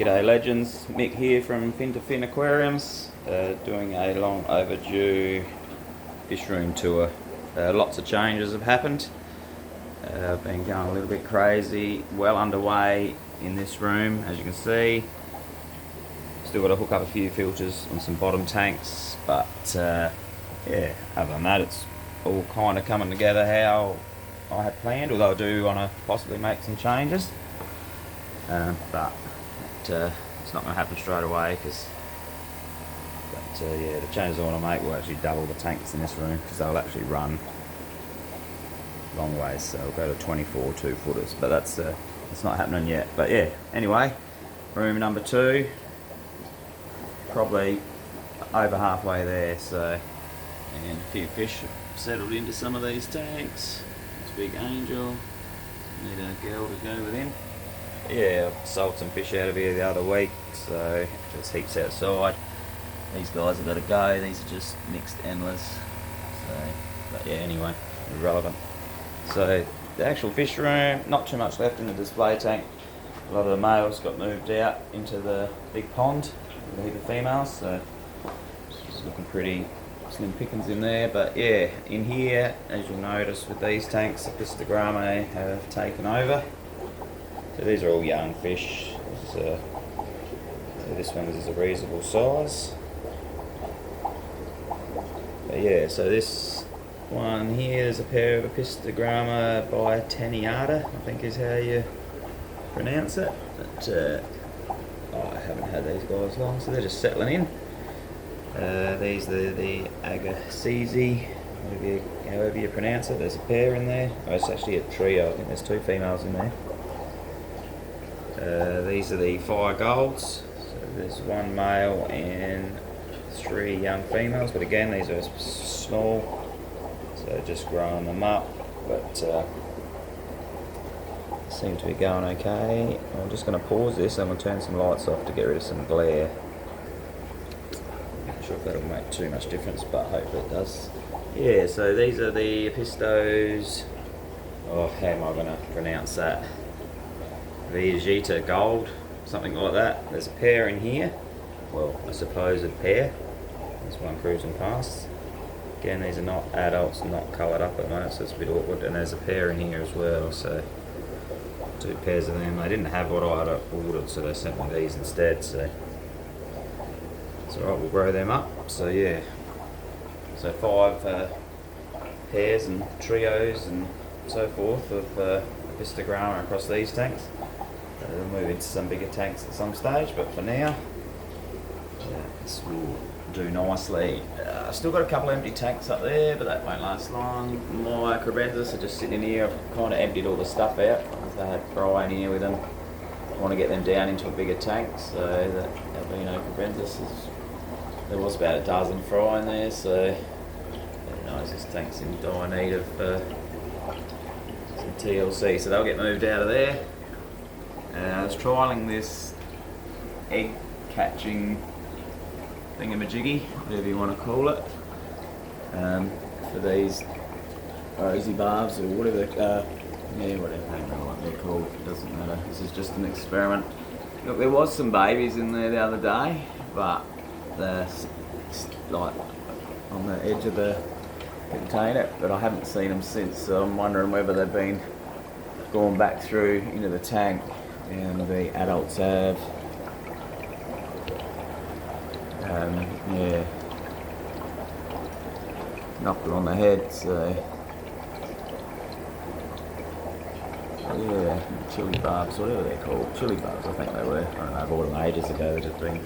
G'day legends, Mick here from Fin to Fin Aquariums, doing a long overdue fish room tour. Lots of changes have happened. I've been going a little bit crazy, well underway in this room as you can see. Still got to hook up a few filters on some bottom tanks, but yeah, other than that it's all kind of coming together how I had planned, although I do want to possibly make some changes. But it's not going to happen straight away because yeah, the changes I want to make will actually double the tanks in this room because they'll actually run long ways, so we'll go to 24 2-footers, but that's it's not happening yet. But yeah, anyway, room number 2, probably over halfway there, so, and a few fish have settled into some of these tanks. This big angel, need a girl to go with him. Yeah, I sold some fish out of here the other week, so just heaps outside. These guys have got to go, these are just mixed endless. So, but yeah, anyway, irrelevant. So the actual fish room, not too much left in the display tank. A lot of the males got moved out into the big pond with a heap of females, so it's looking pretty slim pickings in there. But yeah, in here, as you'll notice with these tanks, the pistograme have taken over. So these are all young fish. This one is a reasonable size. But yeah, so this one here is a pair of Epistogramma by Taniata, I think is how you pronounce it. But I haven't had these guys long, so they're just settling in. These are the Agassiz, however you pronounce it. There's a pair in there. Oh, it's actually a trio. I think there's 2 females in there. These are the Fire Golds. So there's 1 male and 3 young females, but again these are small, so just growing them up, but seem to be going okay. I'm just going to pause this. I'm going to turn some lights off to get rid of some glare. Not sure if that'll make too much difference, but hopefully it does. Yeah, so these are the Epistos. Oh, how am I going to pronounce that? Vegeta Gold, something like that. There's a pair in here. Well, a supposed pair. There's one cruising past. Again, these are not adults, not coloured up at the moment, so it's a bit awkward. And there's a pair in here as well, so 2 pairs of them. They didn't have what I had ordered, so they sent me these instead. So it's alright, we'll grow them up. So yeah, so 5 pairs and trios and so forth of Epistogramma across these tanks. We'll move into some bigger tanks at some stage, but for now, this will do nicely. I've still got a couple of empty tanks up there, but that won't last long. My Crebensis are just sitting in here. I've kind of emptied all the stuff out. They had fry in here with them. I want to get them down into a bigger tank, so that albino Crebensis there was about a dozen fry in there, so who knows, this tank's in dire need of some TLC, so they'll get moved out of there. I was trialling this egg catching thingamajiggy, whatever you want to call it, for these rosy barbs or whatever, yeah, whatever, I don't know what they're called, it doesn't matter. This is just an experiment. Look, there was some babies in there the other day, but they're like on the edge of the container, but I haven't seen them since, so I'm wondering whether they've gone back through into the tank and the adults have. Yeah, knocked her on the head, so yeah, chili barbs, whatever they're called, chili barbs I think they were. I don't know, I bought them ages ago, they've just been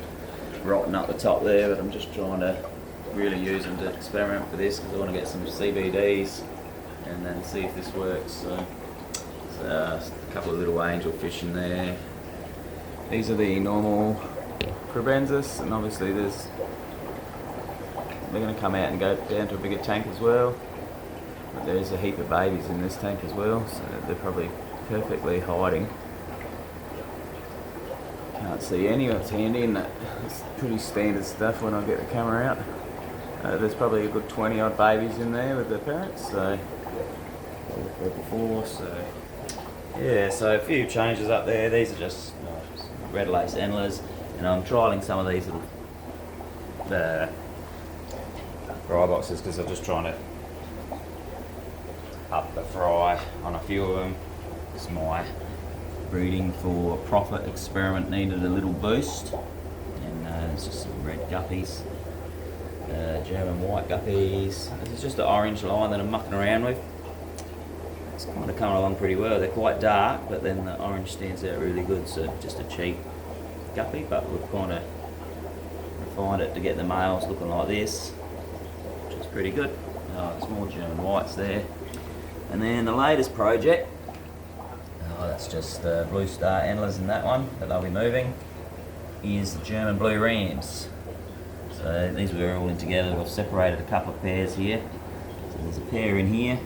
rotting up the top there, but I'm just trying to really use them to experiment for this because I want to get some CBDs and then see if this works. So a couple of little angel fish in there. These are the normal Crebensis, and obviously they're going to come out and go down to a bigger tank as well. But there's a heap of babies in this tank as well, so they're probably perfectly hiding. Can't see any, it's handy, and it's pretty standard stuff when I get the camera out. There's probably a good 20 odd babies in there with their parents, so I looked there before, so yeah, so a few changes up there. These are just red lace endlers, and I'm trialling some of these little fry boxes because I'm just trying to up the fry on a few of them. It's my breeding for profit experiment needed a little boost, and there's just some red guppies, German white guppies. This is just an orange line that I'm mucking around with. It's kind of coming along pretty well. They're quite dark, but then the orange stands out really good, so just a cheap guppy, but we've kind of refined it to get the males looking like this, which is pretty good. There's more German whites there. And then the latest project, that's just the Blue Star endlers in that one that they'll be moving, is the German Blue Rams. So these were all in together. We've separated a couple of pairs here. So there's a pair in here.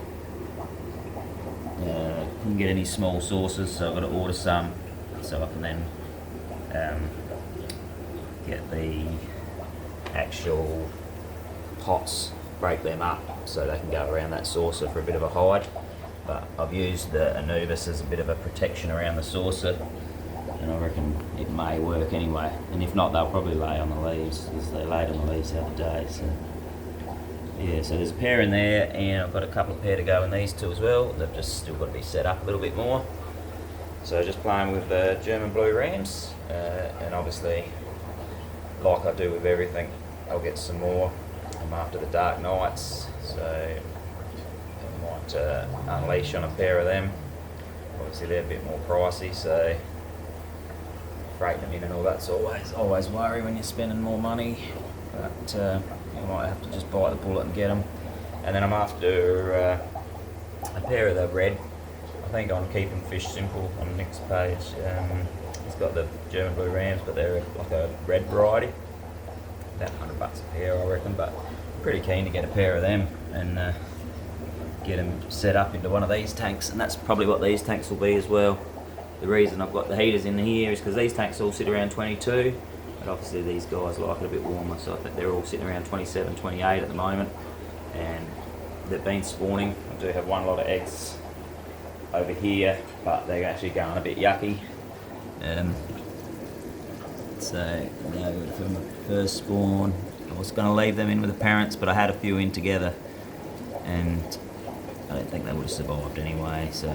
Couldn't get any small saucers, so I've got to order some so I can then get the actual pots, break them up so they can go around that saucer for a bit of a hide. But I've used the Anubis as a bit of a protection around the saucer, and I reckon it may work anyway. And if not, they'll probably lay on the leaves, because they laid on the leaves the other day. So yeah, so there's a pair in there, and I've got a couple of pair to go in these two as well. They've just still got to be set up a little bit more. So just playing with the German Blue Rams, and obviously, like I do with everything, I'll get some more after the dark nights. So I might unleash on a pair of them. Obviously they're a bit more pricey, so freighting them in and all that's always worry when you're spending more money. But you might have to just bite the bullet and get them. And then I'm after a pair of the red. I think I'm keeping Fish Simple on Nick's page. He's got the German Blue Rams, but they're like a red variety. About $100 a pair, I reckon. But I'm pretty keen to get a pair of them and get them set up into one of these tanks. And that's probably what these tanks will be as well. The reason I've got the heaters in here is because these tanks all sit around 22. But obviously these guys like it a bit warmer, so I think they're all sitting around 27, 28 at the moment. And they've been spawning. I do have one lot of eggs over here, but they're actually going a bit yucky. So now for my first spawn, I was going to leave them in with the parents, but I had a few in together, and I don't think they would have survived anyway. So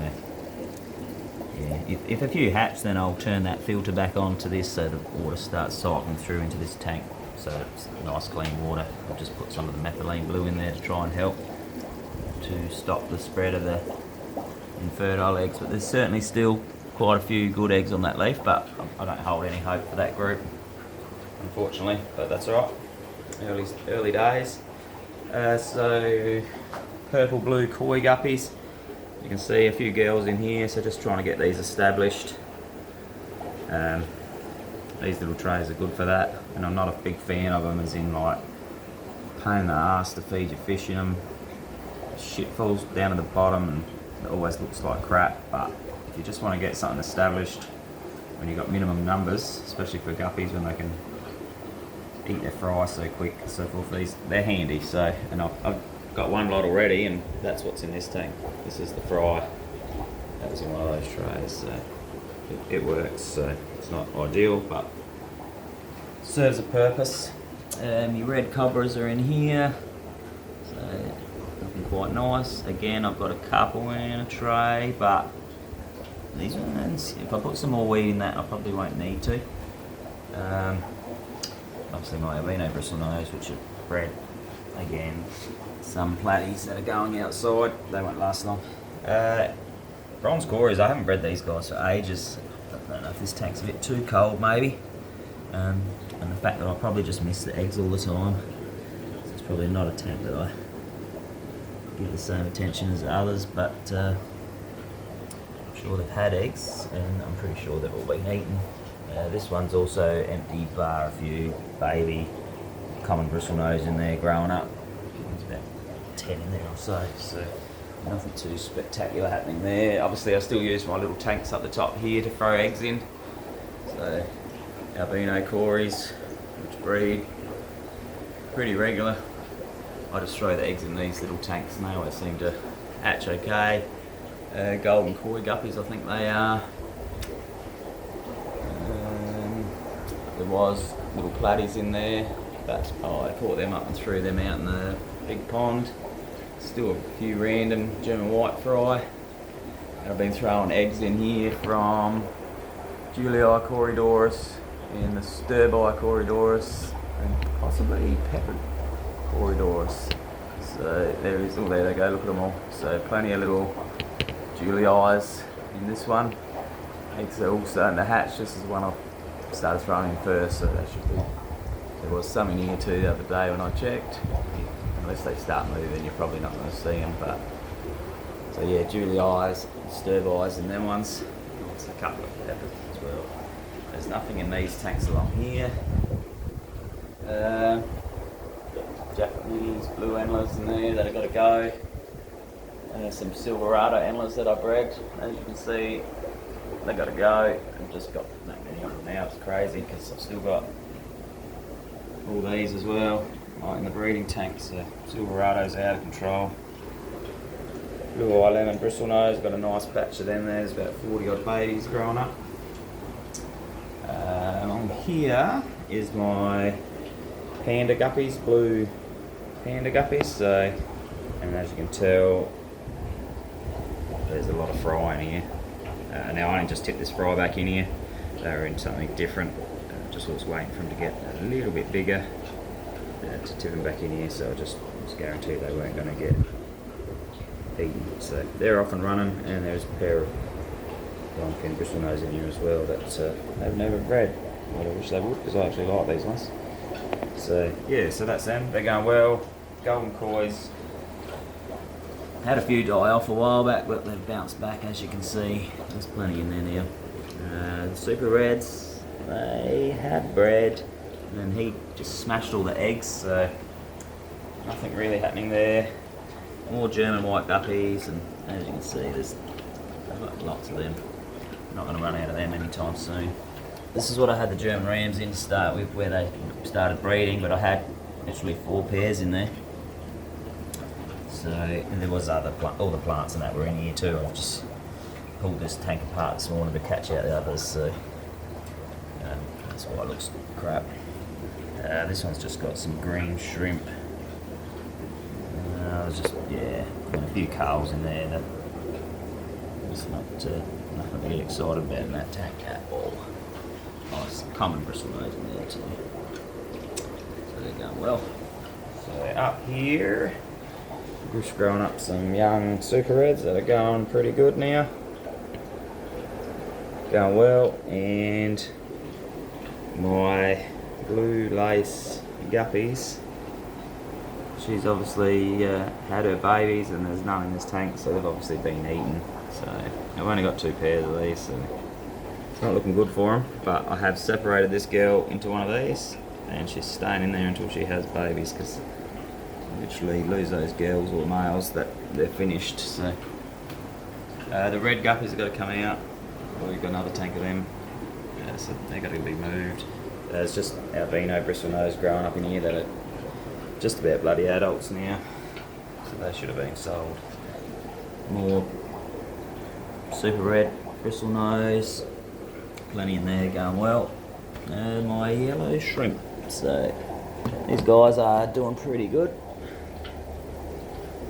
yeah, if a few hatch, then I'll turn that filter back on to this so the water starts cycling through into this tank. So it's nice clean water. I'll just put some of the methylene blue in there to try and help to stop the spread of the infertile eggs. But there's certainly still quite a few good eggs on that leaf, but I don't hold any hope for that group, unfortunately, but that's alright. Early days. So purple blue koi guppies. You can see a few girls in here, so just trying to get these established. These little trays are good for that, and I'm not a big fan of them, as in like pain in the ass to feed your fish in them. Shit falls down to the bottom and it always looks like crap. But if you just want to get something established when you've got minimum numbers, especially for guppies when they can eat their fry so quick and so forth, they're handy. So, and I've got one lot already, and that's what's in this tank. This is the fry. That was in one of those trays, so it works. So it's not ideal, but serves a purpose. Your red cobras are in here, so looking quite nice. Again, I've got a couple in a tray, but these ones, if I put some more weed in that, I probably won't need to. Obviously my albino bristlenose, which are bred, again, some platies that are going outside, they won't last long. Bronze cories, I haven't bred these guys for ages. I don't know if this tank's a bit too cold maybe, and the fact that I probably just miss the eggs all the time. So it's probably not a tank that I give the same attention as others, but I'm sure they've had eggs, and I'm pretty sure they've all been eaten. This one's also empty, bar a few baby common bristlenose in there growing up. There's about 10 in there or so, so nothing too spectacular happening there. Obviously I still use my little tanks up the top here to throw eggs in. So albino cories, which breed pretty regular. I just throw the eggs in these little tanks and they always seem to hatch okay. Golden koi guppies, I think they are. there was little platies in there, but I caught them up and threw them out in the big pond. Still a few random German white fry. And I've been throwing eggs in here from Julii corridoris and the Sturbii corridoris and possibly peppered corridoris. So there is, oh there they go, look at them all. So plenty of little Juliis in this one. Eggs are all starting to hatch. This is one I started throwing in first, so that should be. There was some in here too the other day when I checked. Unless they start moving, you're probably not going to see them. But so yeah, Juliis, Sturbiis, and them ones. There's a couple of peppers as well. There's nothing in these tanks along here. Japanese blue antlers in there that have got to go. Some Silverado antlers that I bred. As you can see, they got to go. I've just got that many of them now. It's crazy because I've still got all these as well, like in the breeding tank. So Silverado's out of control. Blue eye lemon bristlenose, got a nice patch of them there. There's about 40 odd babies growing up. On here is my panda guppies, blue panda guppies. So, and as you can tell, there's a lot of fry in here. Now I only just tipped this fry back in here. They were in something different. Just was waiting for them to get a little bit bigger to tip them back in here. So I just was guaranteed they weren't going to get eaten. So they're off and running, and there's a pair of long-fin bristlenose in here as well that they've never bred. Well, I wish they would, because I actually like these ones. So yeah, so that's them. They're going well. Golden kois. Had a few die off a while back, but they've bounced back, as you can see. There's plenty in there now. The super reds, they had bred, and then he just smashed all the eggs, so nothing really happening there. More German white guppies, and as you can see, there's lots of them. Not going to run out of them anytime soon. This is what I had the German rams in to start with, where they started breeding, but I had literally 4 pairs in there. So, and there was all the plants and that were in here too. I've just pulled this tank apart this morning to catch out the others, so that's why it looks crap. This one's just got some green shrimp. And a few carls in there that it's nothing to get excited about in that tank at all. Oh, some common bristlenose in there too. So they're going well. So up here, just growing up some young super reds that are going pretty good now. Going well, and my blue lace guppies. She's obviously had her babies, and there's none in this tank, so they've obviously been eaten. So I've only got 2 pairs of these, so it's not looking good for them. But I have separated this girl into one of these, and she's staying in there until she has babies, because literally lose those girls or males that they're finished. So the red guppies have got to come out. We've got another tank of them, so they've got to be moved. There's just albino bristlenose growing up in here that are just about bloody adults now, so they should have been sold. More super red bristlenose, plenty in there going well. And my yellow shrimp. So these guys are doing pretty good.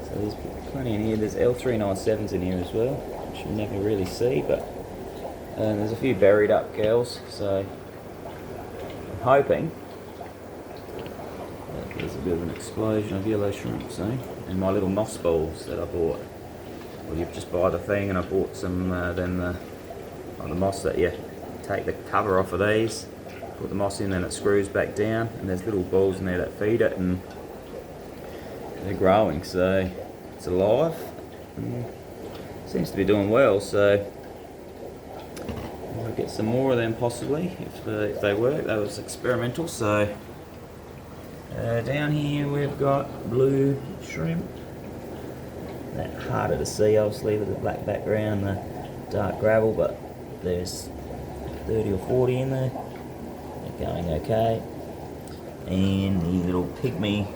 So there's plenty in here. There's L397s in here as well, which you never really see, but there's a few buried up girls, so I'm hoping that there's a bit of an explosion of yellow shrimp soon. And my little moss balls that I bought. Well, you just buy the thing, and I bought some the moss that you take the cover off of these, put the moss in, and it screws back down, and there's little balls in there that feed it, and they're growing, so it's alive. Seems to be doing well, so I'll get some more of them possibly if they work. That was experimental. So down here we've got blue shrimp. That harder to see obviously with the black background, the dark gravel, but there's 30 or 40 in there. They're going okay. And the little pygmy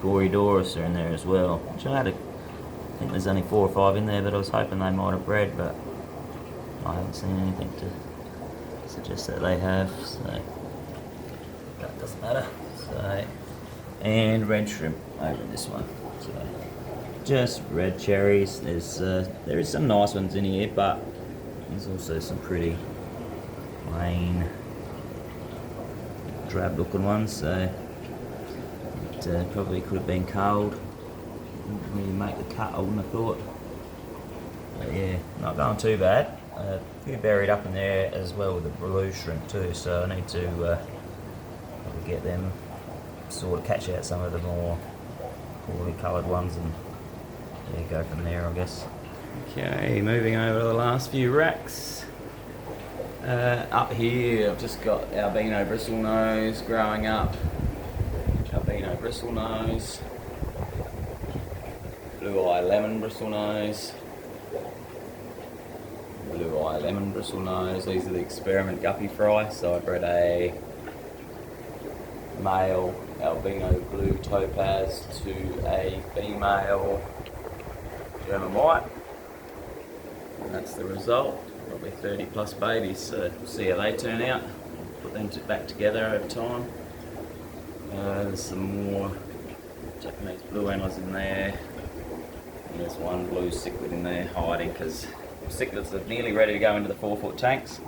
Corridoris are in there as well, which I think there's only 4 or 5 in there, but I was hoping they might have bred, but I haven't seen anything to suggest that they have, so that doesn't matter. So, and red shrimp over in this one. So just red cherries. There is some nice ones in here, but there's also some pretty plain drab looking ones, so it probably could have been cold. Didn't really make the cut, I wouldn't have thought. But yeah, not going too bad. A few buried up in there as well with the blue shrimp too, so I need to probably get them, sort of catch out some of the more poorly coloured ones and yeah, go from there, I guess. Okay, moving over to the last few racks. Up here I've just got albino bristlenose growing up. Albino bristlenose. Blue eye lemon bristlenose. Blue eye lemon bristlenose. These are the experiment guppy fry. So I bred a male albino blue topaz to a female German white. And that's the result. Probably 30 plus babies, so we'll see how they turn out. Put them back together over time. There's some more Japanese blue antlers in there. And there's one blue cichlid in there hiding because cichlids are nearly ready to go into the 4-foot tanks.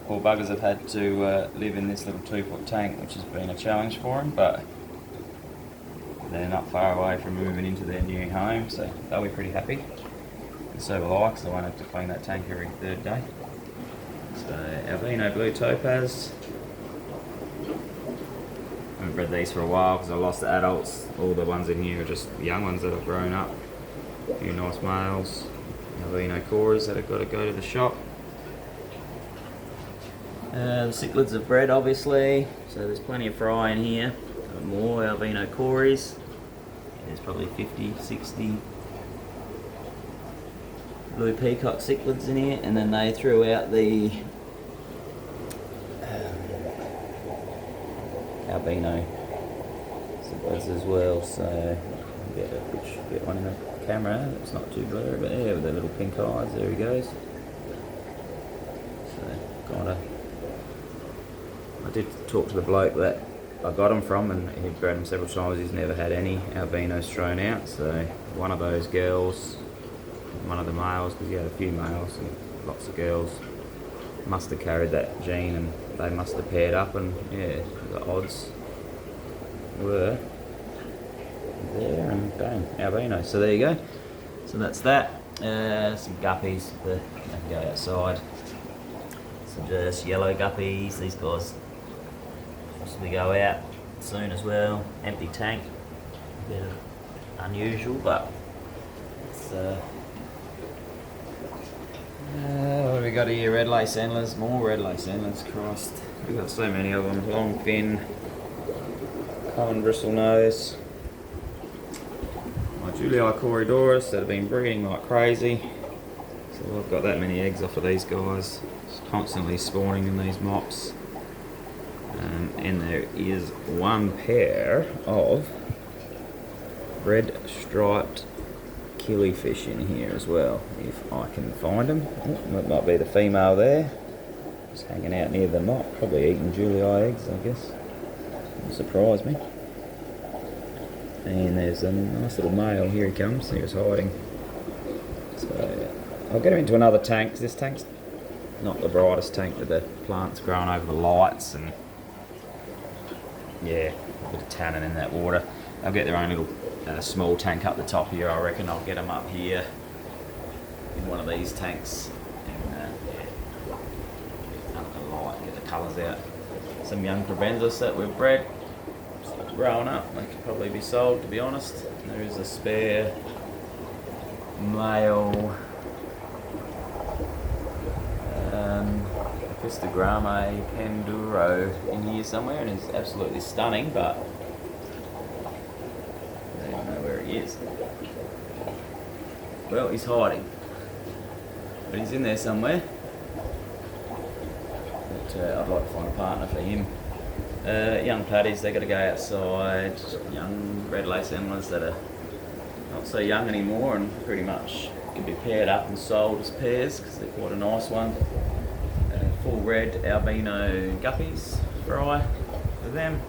Poor buggers have had to live in this little 2-foot tank, which has been a challenge for them, but they're not far away from moving into their new home, so they'll be pretty happy. And so will I, because I won't have to clean that tank every third day. So albino blue topaz. I haven't bred these for a while because I lost the adults. All the ones in here are just young ones that have grown up. A few nice males. Albino coras that have got to go to the shop. The cichlids are bred obviously, so there's plenty of fry in here. Got more albino cories. There's probably 50, 60 blue peacock cichlids in here, and then they threw out the albino cichlids as well, so get one in the camera. It's not too blurry, but yeah, with the little pink eyes, there he goes. So kinda, I did talk to the bloke that I got them from, and he'd bred them several times. He's never had any albinos thrown out, so one of those girls, one of the males, because he had a few males and lots of girls, must have carried that gene, and they must have paired up, and yeah, the odds were there, and bang, albino. So there you go. So that's that. Some guppies, they can go outside. Some just yellow guppies. These guys possibly go out soon as well. Empty tank. A bit unusual, but it's what have we got here? Red lace antlers, more red lace antlers, Christ. We've got so many of them. Long fin, common bristle nose. My Julii corridoris that have been breeding like crazy. So I've got that many eggs off of these guys. Just constantly spawning in these mops. And there is one pair of red striped killifish in here as well, if I can find them. Oh, that might be the female there, just hanging out near the mop, probably eating Julii eggs, I guess. Wouldn't surprise me. And there's a nice little male, here he comes, he was hiding. So I'll get him into another tank, because this tank's not the brightest tank with the plants growing over the lights, and yeah, a bit of tannin in that water. They'll get their own little small tank up the top here. I reckon I'll get them up here in one of these tanks, and yeah, under the light, get the colours out. Some young Provenzus that we've bred, growing up. They could probably be sold, to be honest. There is a spare male Pistograme Panduro in here somewhere, and he's absolutely stunning, but I don't know where he is. Well, he's hiding, but he's in there somewhere. But I'd like to find a partner for him. Young paddies, they've got to go outside. Young red lace antlers that are not so young anymore, and pretty much can be paired up and sold as pairs because they're quite a nice one. full red albino guppies fry for them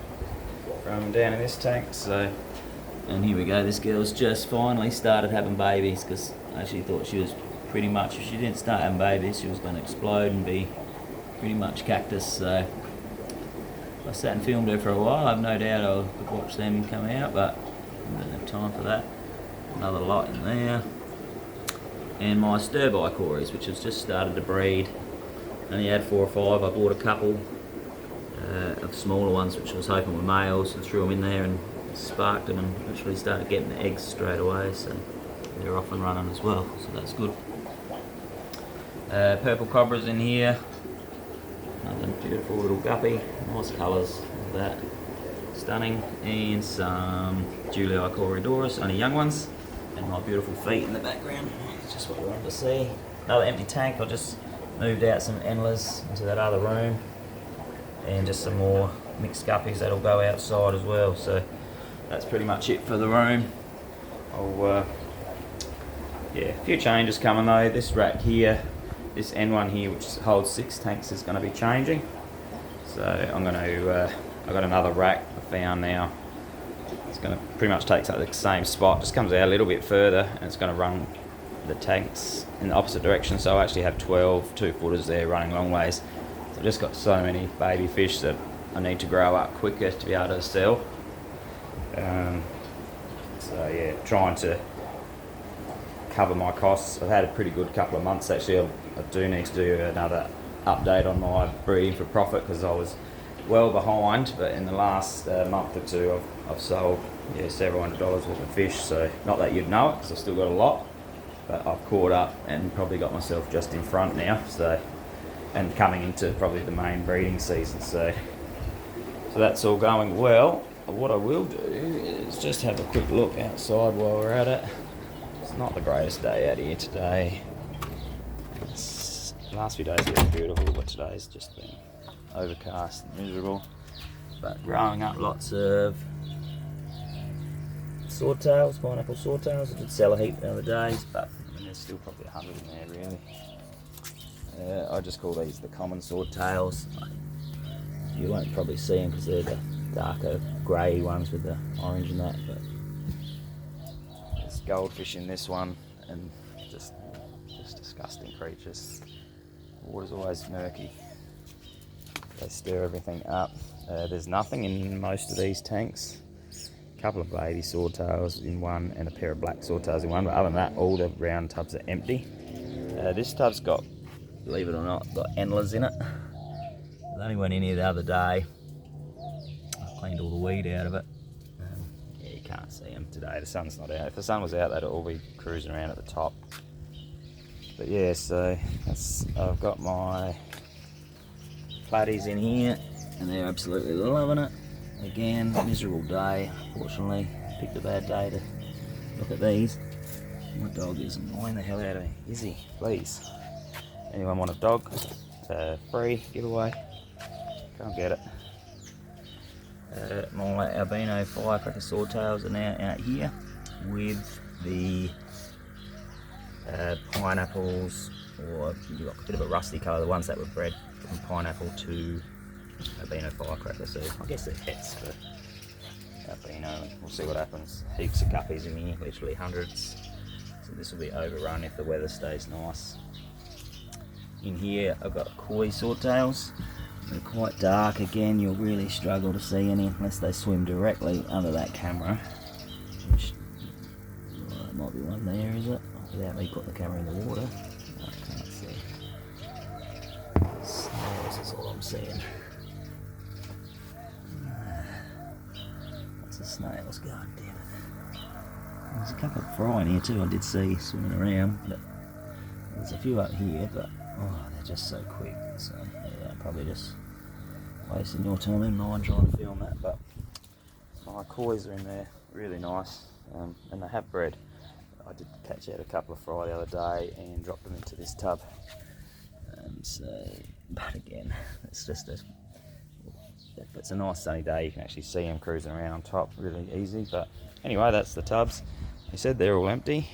from down in this tank. So, and here we go, this girl's just finally started having babies, because I actually thought she was pretty much, if she didn't start having babies, she was going to explode and be pretty much cactus. So I sat and filmed her for a while. I've no doubt I'll watch them come out, but I don't have time for that. Another lot in there. And my stir-by cories, which has just started to breed. Only had 4 or 5. I bought a couple of smaller ones, which I was hoping were males, and threw them in there and sparked them, and actually started getting the eggs straight away. So they're off and running as well, so that's good. Purple cobras in here. Another beautiful little guppy. Nice colours of that. Stunning. And some Julii Corydoras, only young ones. And my beautiful feet in the background. It's just what we wanted to see. Another empty tank. I just moved out some endless into that other room. And just some more mixed guppies that'll go outside as well. So that's pretty much it for the room. Yeah, a few changes coming though. This rack here, this N1 here, which holds 6 tanks, is going to be changing. So I'm going to, I've got another rack I found now. It's going to pretty much take up the same spot, just comes out a little bit further, and it's going to run the tanks in the opposite direction. So I actually have 12 2-footers there running long ways. So I've just got so many baby fish that I need to grow up quicker to be able to sell. So yeah, trying to cover my costs. I've had a pretty good couple of months actually. I do need to do another update on my breeding for profit, because I was well behind, but in the last month or two I've sold several $100 worth of fish. So not that you'd know it, because I've still got a lot, but I've caught up and probably got myself just in front now. So, and coming into probably the main breeding season. So that's all going well. What I will do is just have a quick look outside while we're at it. It's not the greatest day out here today. The last few days have been beautiful, but today's just been overcast and miserable. But growing up lots of swordtails, pineapple swordtails. I did sell a heap the other days, but there's still probably 100 in there really. I just call these the common swordtails. You won't probably see them because they're the darker grey ones with the orange and that, but there's goldfish in this one, and just disgusting creatures. Water's always murky. They stir everything up. There's nothing in most of these tanks. A couple of baby swordtails in one and a pair of black swordtails in one, but other than that, all the round tubs are empty. This tub's got, believe it or not, got endlers in it. They only went in here the other day. I cleaned all the weed out of it. Yeah, you can't see them today. The sun's not out. If the sun was out, they'd all be cruising around at the top. But yeah, so I've got my platties in here, and they're absolutely loving it. Again, miserable day, fortunately. Picked a bad day to look at these. My dog is annoying the hell out of me. Izzy, please. Anyone want a dog? Free giveaway. Go and get it. My albino firecracker swordtails are now out here with the pineapples, or you've got a bit of a rusty colour, the ones that were bred from pineapple to albino firecracker. So I guess they're pets for albino. We'll see what happens. Heaps of guppies in here, literally hundreds. So this will be overrun if the weather stays nice. In here I've got koi swordtails. They're quite dark again. You'll really struggle to see any unless they swim directly under that camera. Which, well, there might be one there, is it? Without me putting the camera in the water. I can't see. Snails is all I'm seeing. Lots of snails going, damn it. There's a couple of fry in here too, I did see swimming around. But there's a few up here, but they're just so quick. So yeah, probably just wasting your time and mine trying to film that. But my kois are in there, really nice, and they have bred. I did catch out a couple of fry the other day and dropped them into this tub. So, but again, it's just if it's a nice sunny day, you can actually see them cruising around on top, really easy. But anyway, that's the tubs. They said they're all empty.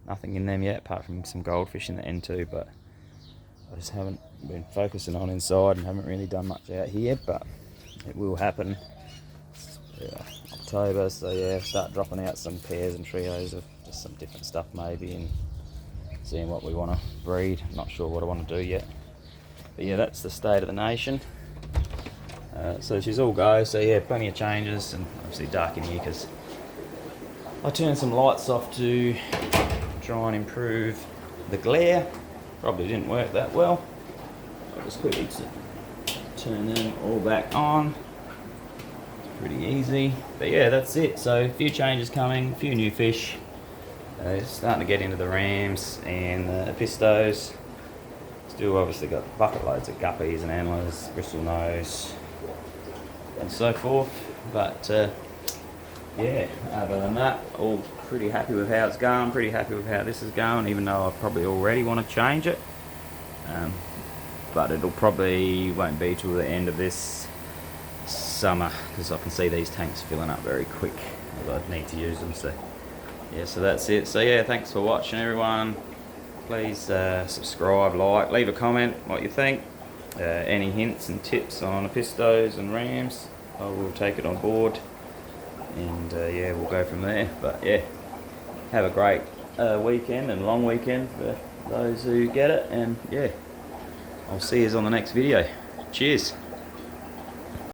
Nothing in them yet, apart from some goldfish in the N2, but I just haven't been focusing on inside and haven't really done much out here, but it will happen. October, so yeah, start dropping out some pairs and trios of just some different stuff maybe, and seeing what we want to breed. Not sure what I want to do yet, but yeah, that's the state of the nation. So she's all go, so yeah, plenty of changes, and obviously dark in here because I turned some lights off to try and improve the glare. Probably didn't work that well. I'll just quickly turn them all back on. It's pretty easy, but yeah, that's it. So a few changes coming, a few new fish. Starting to get into the rams and the pistos. Still obviously got bucket loads of guppies and antlers, bristle nose and so forth, but yeah, other than that, all pretty happy with how it's going, pretty happy with how this is going, even though I probably already want to change it, but it'll probably won't be till the end of this summer, because I can see these tanks filling up very quick, I'd need to use them. So yeah, so that's it. So yeah, thanks for watching everyone. Please subscribe, like, leave a comment what you think. Any hints and tips on the pistos and rams, I will take it on board, and yeah, we'll go from there. But yeah, have a great weekend and long weekend for those who get it, and yeah, I'll see you on the next video. Cheers.